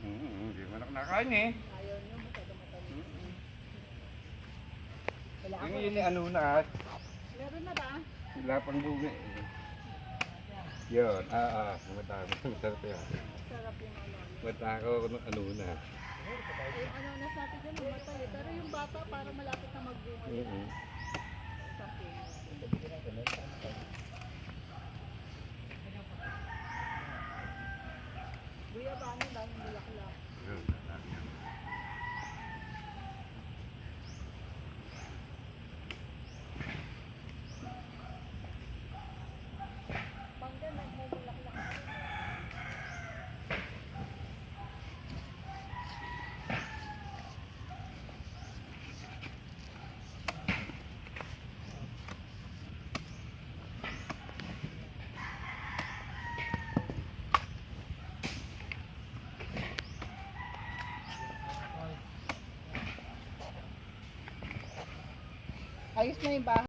Hindi mo na kinakain eh. Ayaw nyo, masyado matamis. Wala ako. Yung yun ano na. Meron na ba? Wala pang bunga eh. Yun, matako. Masarap yan. Sarap yung ano. Matako ano na. Yung ano na sa atin dyan, mamatay. Pero yung bata parang malapit na magbunga. Isang kilo. Buya ba ano, daming bulaklak. Panggan, nagmumulaklak na rin. Ayos na yung bahay.